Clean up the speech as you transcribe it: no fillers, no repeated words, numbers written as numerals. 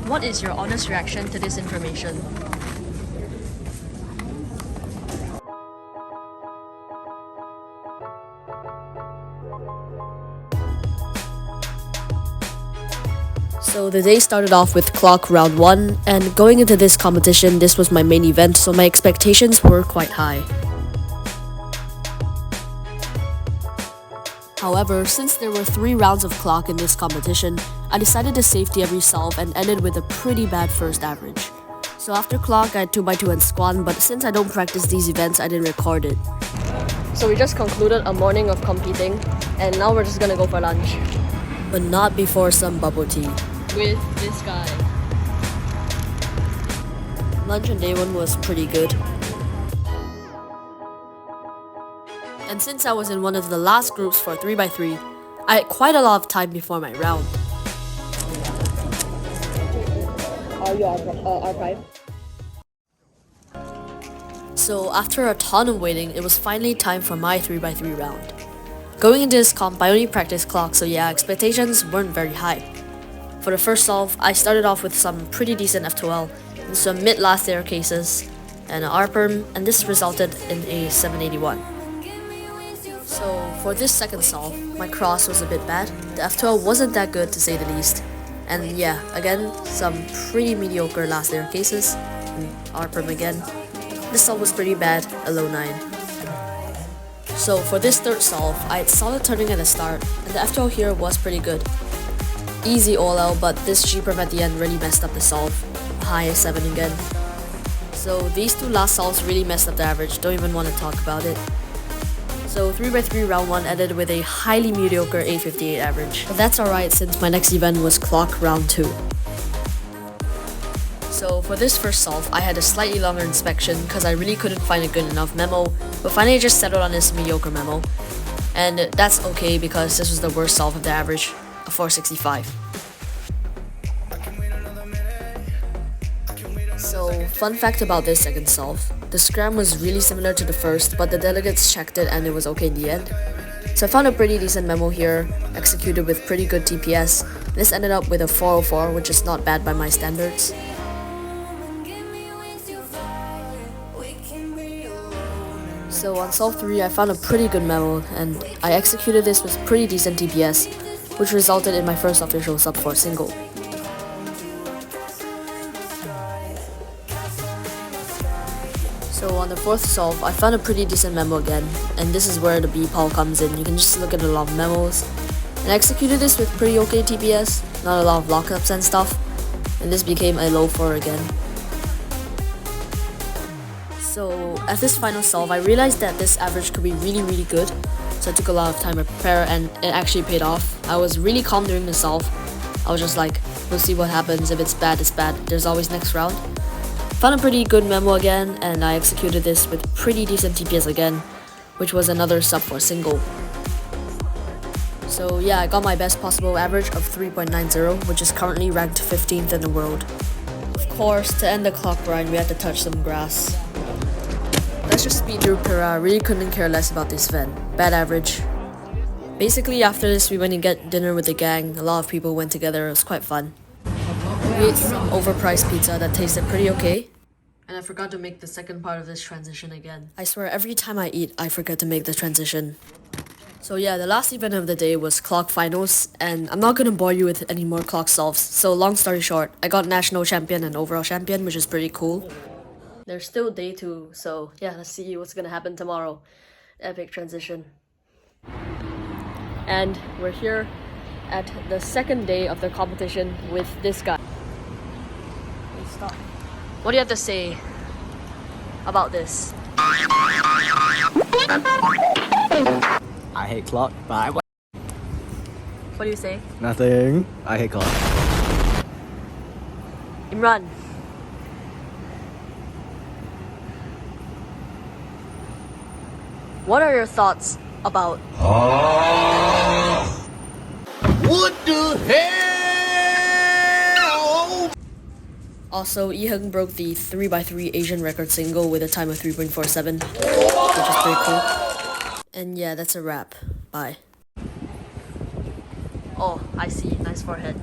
What is your honest reaction to this information? So the day started off with clock round 1, and going into this competition, this was my main event, so my expectations were quite high. However, since there were 3 rounds of clock in this competition, I decided to safety every solve and ended with a pretty bad first average. So after clock, I had 2x2 and squan, but since I don't practice these events, I didn't record it. So we just concluded a morning of competing, and now we're just gonna go for lunch. But not before some bubble tea. With this guy. Lunch on day 1 was pretty good. And since I was in one of the last groups for 3x3, I had quite a lot of time before my round. Are you R5? So after a ton of waiting, it was finally time for my 3x3 round. Going into this comp, I only practiced clock, so yeah, expectations weren't very high. For the first solve, I started off with some pretty decent F2L, and some mid-last layer cases, and an R-perm, and this resulted in a 781. So for this second solve, my cross was a bit bad. The F2L wasn't that good to say the least. And yeah, again, some pretty mediocre last layer cases, and R-perm again. This solve was pretty bad, a low 9. So for this third solve, I had solid turning at the start, and the F2L here was pretty good. Easy OLL, but this G-perm at the end really messed up the solve. High 7 again. So these 2 last solves really messed up the average, don't even want to talk about it. So 3x3 round 1 ended with a highly mediocre 858 average. But that's alright since my next event was clock round 2. So for this first solve, I had a slightly longer inspection because I really couldn't find a good enough memo, but finally just settled on this mediocre memo. And that's okay because this was the worst solve of the average, a 465. So, fun fact about this second solve, the scram was really similar to the first, but the delegates checked it and it was okay in the end. So I found a pretty decent memo here, executed with pretty good TPS. This ended up with a 404, which is not bad by my standards. So on solve 3, I found a pretty good memo, and I executed this with pretty decent TPS, which resulted in my first official sub 4 single. So on the fourth solve, I found a pretty decent memo again, and this is where the B-Pol comes in. You can just look at a lot of memos. And I executed this with pretty okay TPS, not a lot of lockups and stuff, and this became a low 4 again. So at this final solve, I realized that this average could be really good, so I took a lot of time to prepare and it actually paid off. I was really calm during the solve. I was just like, we'll see what happens. If it's bad, it's bad. There's always next round. Found a pretty good memo again, and I executed this with pretty decent TPS again, which was another sub 4 single. So yeah, I got my best possible average of 3.90, which is currently ranked 15th in the world. Of course, to end the clock grind, we had to touch some grass. Let's just speed through Pira. Really couldn't care less about this event. Bad average. Basically, after this, we went to get dinner with the gang. A lot of people went together. It was quite fun. We ate some overpriced pizza that tasted pretty okay. And I forgot to make the second part of this transition again. I swear, every time I eat, I forget to make the transition. So yeah, the last event of the day was clock finals, and I'm not gonna bore you with any more clock solves. So long story short, I got national champion and overall champion, which is pretty cool. There's still day 2, so yeah, let's see what's gonna happen tomorrow. Epic transition. And we're here at the second day of the competition with this guy. Stop. What do you have to say about this? I hate clock, but What do you say? nothing. I hate clock. Imran. What are your thoughts about? What the hell? Also, Iheng broke the 3x3 Asian record single with a time of 3.47, which is pretty cool. And yeah, that's a wrap. Bye. Oh, I see. Nice forehead.